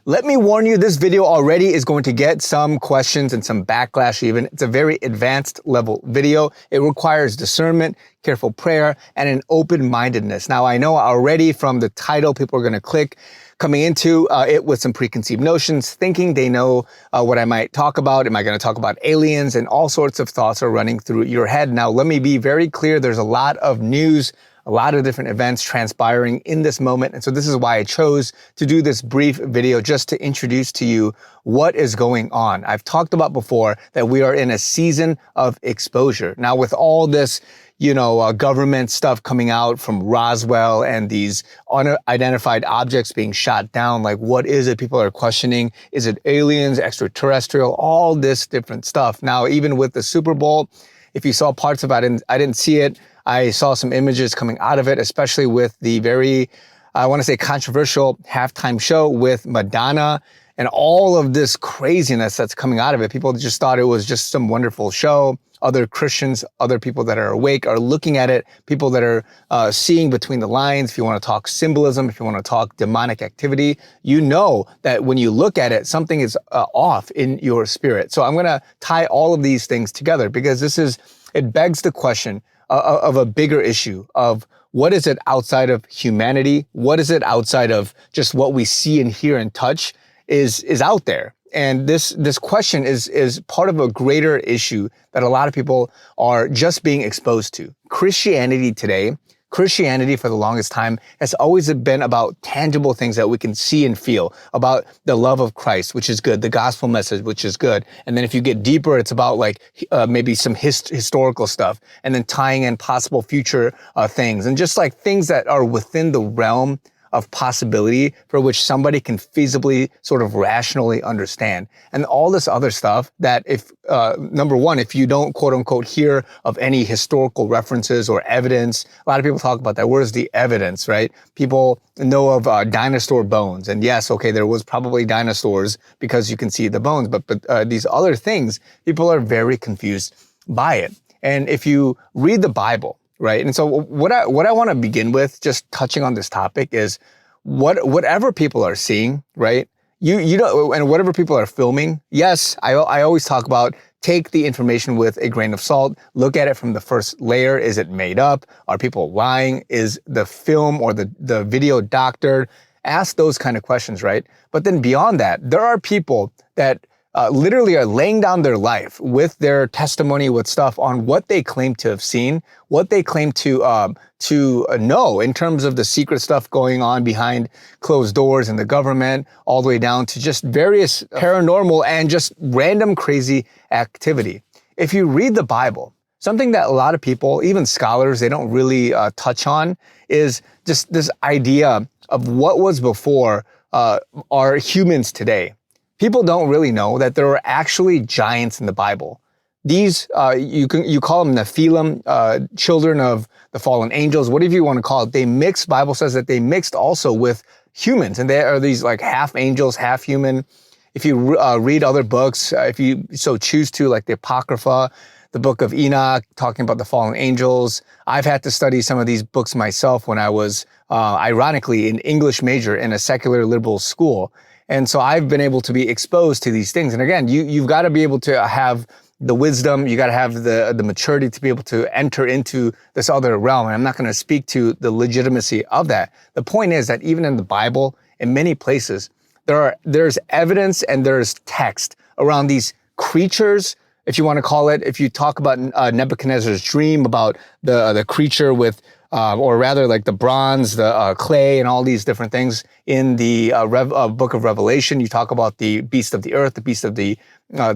Let me warn you, this video already is going to get some questions and some backlash even. It's a very advanced level video. It requires discernment, careful prayer, and an open-mindedness. Now, I know already from the title, people are going to click coming into it with some preconceived notions, thinking they know what I might talk about. Am I going to talk about aliens? And all sorts of thoughts are running through your head. Now, let me be very clear. There's a lot of news, a lot of different events transpiring in this moment. And so this is why I chose to do this brief video just to introduce to you what is going on. I've talked about before that we are in a season of exposure. Now, with all this government stuff coming out from Roswell and these unidentified objects being shot down. Like, what is it? People are questioning. Is it aliens, extraterrestrial, all this different stuff. Now, even with the Superbowl, if you saw parts of it, I didn't see it. I saw some images coming out of it, especially with the very, I want to say, controversial halftime show with Madonna and all of this craziness that's coming out of it. People just thought it was just some wonderful show. Other Christians, other people that are awake are looking at it, people that are seeing between the lines. If you want to talk symbolism, if you want to talk demonic activity, you know that when you look at it, something is off in your spirit. So I'm going to tie all of these things together because it begs the question of a bigger issue of what is it outside of humanity? What is it outside of just what we see and hear and touch is out there? And this question is part of a greater issue that a lot of people are just being exposed to. Christianity today, Christianity for the longest time has always been about tangible things that we can see and feel, about the love of Christ, which is good, the gospel message, which is good. And then if you get deeper, it's about maybe some historical stuff, and then tying in possible future things, and just like things that are within the realm of possibility for which somebody can feasibly sort of rationally understand. And all this other stuff that if, number one, if you don't quote unquote hear of any historical references or evidence, a lot of people talk about that. Where's the evidence, right? People know of dinosaur bones. And yes, okay, there was probably dinosaurs because you can see the bones, but these other things, people are very confused by it. And if you read the Bible, right. And so what I want to begin with, just touching on this topic, is whatever people are seeing, right? You know, and whatever people are filming. Yes, I always talk about take the information with a grain of salt. Look at it from the first layer. Is it made up? Are people lying? Is the film or the video doctored? Ask those kind of questions, right? But then beyond that, there are people that literally are laying down their life with their testimony, with stuff on what they claim to have seen, what they claim to know in terms of the secret stuff going on behind closed doors in the government, all the way down to just various paranormal and just random crazy activity. If you read the Bible, something that a lot of people, even scholars, they don't really touch on is just this idea of what was before are humans today. People don't really know that there are actually giants in the Bible. These, you call them Nephilim, children of the fallen angels, whatever you want to call it. Bible says that they mixed also with humans, and they are these like half angels, half human. If you read other books, if you so choose to, like the Apocrypha, the book of Enoch, talking about the fallen angels. I've had to study some of these books myself when I was, ironically, an English major in a secular liberal school. And so I've been able to be exposed to these things. And again, you've got to be able to have the wisdom, you got to have the maturity to be able to enter into this other realm. And I'm not going to speak to the legitimacy of that. The point is that even in the Bible, in many places, there's evidence and there's text around these creatures, if you want to call it. If you talk about Nebuchadnezzar's dream about the creature with or rather like the bronze, the clay, and all these different things in the book of Revelation. You talk about the beast of the earth, the beast of the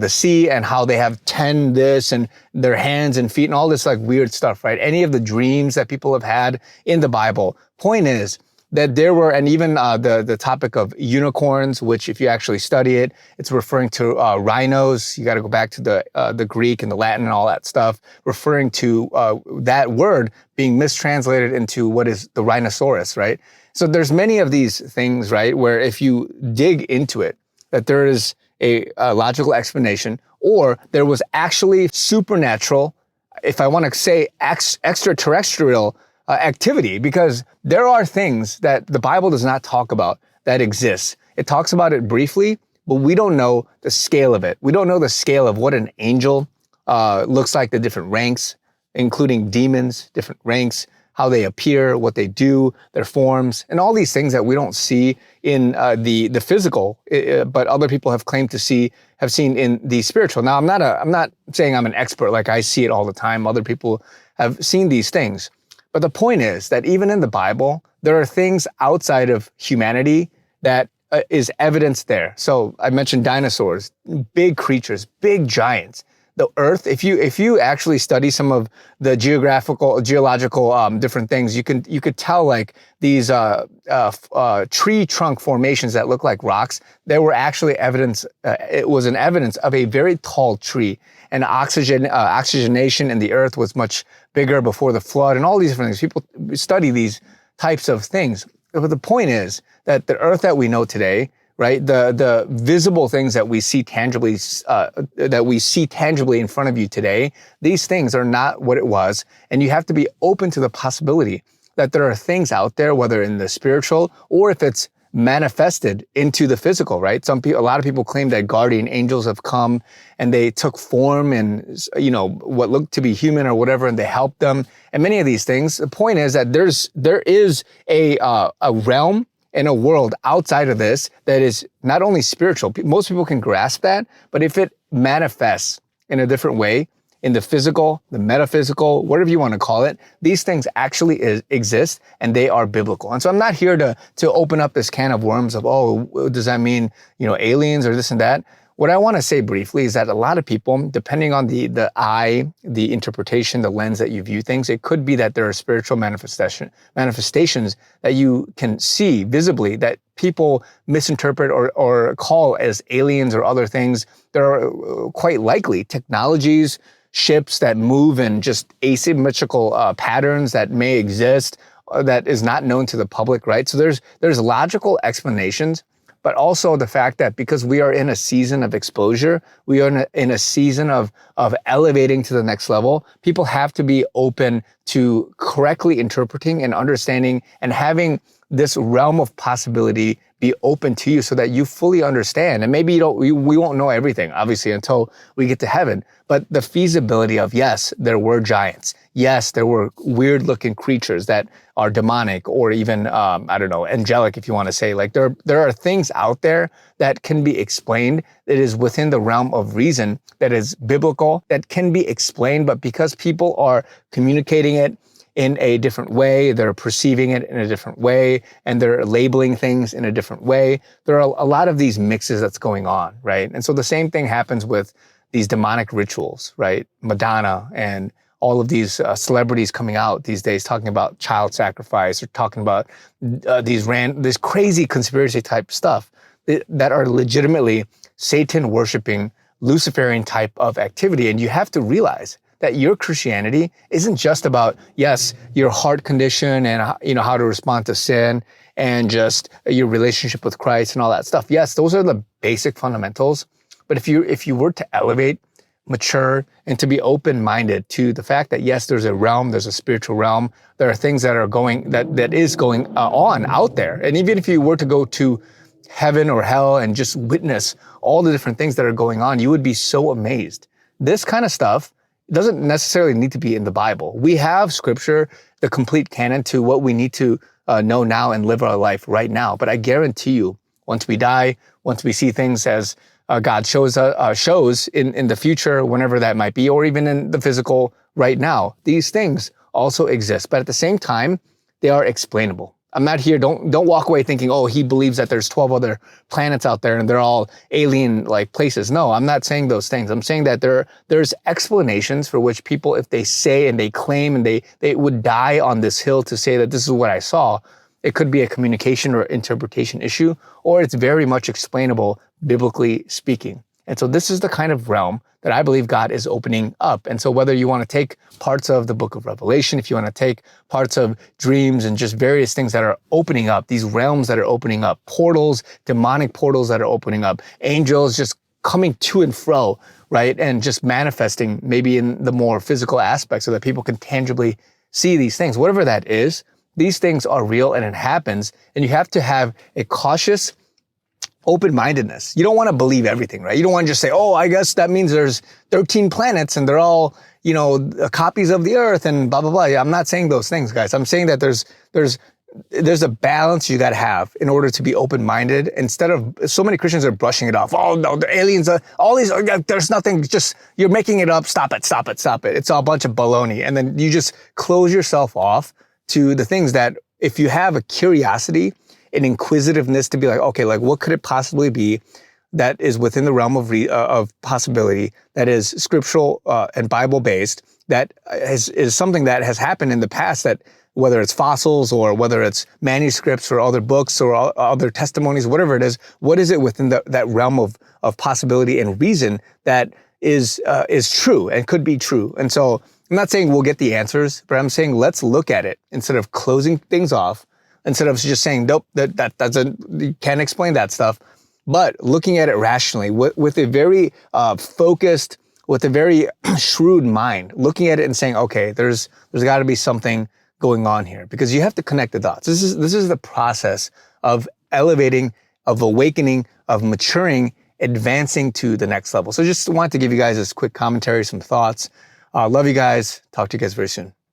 sea, and how they have 10 this and their hands and feet and all this like weird stuff, right? Any of the dreams that people have had in the Bible. Point is that there were, and even the topic of unicorns, which if you actually study it, it's referring to rhinos. You got to go back to the Greek and the Latin and all that stuff, referring to that word being mistranslated into what is the rhinoceros, right? So there's many of these things, right, where if you dig into it, that there is a logical explanation, or there was actually supernatural, if I want to say extraterrestrial activity, because there are things that the Bible does not talk about that exists. It talks about it briefly, but we don't know the scale of it. We don't know the scale of what an angel looks like, the different ranks, including demons, different ranks, how they appear, what they do, their forms, and all these things that we don't see in the physical, but other people have claimed to have seen in the spiritual. Now, I'm not saying I'm an expert, like I see it all the time. Other people have seen these things. But the point is that even in the Bible, there are things outside of humanity that is evidence there. So I mentioned dinosaurs, big creatures, big giants. The Earth, if you actually study some of the geological different things, you could tell like these tree trunk formations that look like rocks. There were actually evidence. It was an evidence of a very tall tree, and oxygenation in the Earth was much bigger before the flood, and all these different things. People study these types of things, but the point is that the Earth that we know today, right? The visible things that we see tangibly in front of you today, these things are not what it was. And you have to be open to the possibility that there are things out there, whether in the spiritual or if it's manifested into the physical, right? A lot of people claim that guardian angels have come and they took form and, what looked to be human or whatever, and they helped them. And many of these things, the point is that there is a realm in a world outside of this that is not only spiritual. Most people can grasp that, but if it manifests in a different way, in the physical, the metaphysical, whatever you want to call it, these things actually exist and they are biblical. And so I'm not here to open up this can of worms of, does that mean, aliens or this and that? What I want to say briefly is that a lot of people, depending on the eye, the interpretation, the lens that you view things, it could be that there are spiritual manifestations that you can see visibly that people misinterpret or call as aliens or other things. There are quite likely technologies, ships that move in just asymmetrical patterns that may exist that is not known to the public, right? So there's logical explanations, but also the fact that because we are in a season of exposure, we are in a season of elevating to the next level, people have to be open to correctly interpreting and understanding and having this realm of possibility be open to you so that you fully understand. And maybe we won't know everything, obviously, until we get to heaven. But the feasibility of, yes, there were giants. Yes, there were weird looking creatures that are demonic or even, angelic, if you want to say. Like there are things out there that can be explained, that is within the realm of reason, that is biblical, that can be explained. But because people are communicating it in a different way, they're perceiving it in a different way, and they're labeling things in a different way, there are a lot of these mixes that's going on, right? And so the same thing happens with these demonic rituals, right? Madonna and all of these celebrities coming out these days talking about child sacrifice or talking about this crazy conspiracy type stuff that are legitimately Satan worshiping, Luciferian type of activity. And you have to realize that your Christianity isn't just about, yes, your heart condition and how to respond to sin and just your relationship with Christ and all that stuff. Yes, those are the basic fundamentals. But if you were to elevate, mature, and to be open-minded to the fact that yes, there's a spiritual realm, there are things that is going on out there. And even if you were to go to heaven or hell and just witness all the different things that are going on, you would be so amazed. This kind of stuff doesn't necessarily need to be in the Bible. We have scripture, the complete canon to what we need to know now and live our life right now. But I guarantee you, once we die, once we see things as God shows in the future, whenever that might be, or even in the physical right now, these things also exist. But at the same time, they are explainable. I'm not here, don't walk away thinking, he believes that there's 12 other planets out there and they're all alien-like places. No, I'm not saying those things. I'm saying that there's explanations for which people, if they say and they claim and they would die on this hill to say that this is what I saw, it could be a communication or interpretation issue, or it's very much explainable biblically speaking. And so this is the kind of realm that I believe God is opening up. And so whether you want to take parts of the book of Revelation, if you want to take parts of dreams and just various things that are opening up, these realms that are opening up, portals, demonic portals that are opening up, angels just coming to and fro, right? And just manifesting maybe in the more physical aspects so that people can tangibly see these things. Whatever that is, these things are real and it happens. And you have to have a cautious open-mindedness. You don't want to believe everything, right? You don't want to just say, oh, I guess that means there's 13 planets and they're all, copies of the Earth and blah, blah, blah. I'm not saying those things, guys. I'm saying that there's a balance you got to have in order to be open-minded. Instead of, so many Christians are brushing it off. Oh, no, the aliens, all these, there's nothing, just, you're making it up. Stop it, stop it, stop it. It's all a bunch of baloney. And then you just close yourself off to the things that, if you have a curiosity, an inquisitiveness to be like, okay, like what could it possibly be that is within the realm of possibility, that is scriptural and Bible-based, that is something that has happened in the past, that whether it's fossils or whether it's manuscripts or other books or other testimonies, whatever it is, what is it within that realm of possibility and reason that is true and could be true? And so I'm not saying we'll get the answers, but I'm saying let's look at it instead of closing things off, instead of just saying, nope, that doesn't, you can't explain that stuff, but looking at it rationally with a very focused, with a very shrewd mind, looking at it and saying, okay, there's got to be something going on here, because you have to connect the dots. This is the process of elevating, of awakening, of maturing, advancing to the next level. So just wanted to give you guys this quick commentary, some thoughts. Love you guys. Talk to you guys very soon.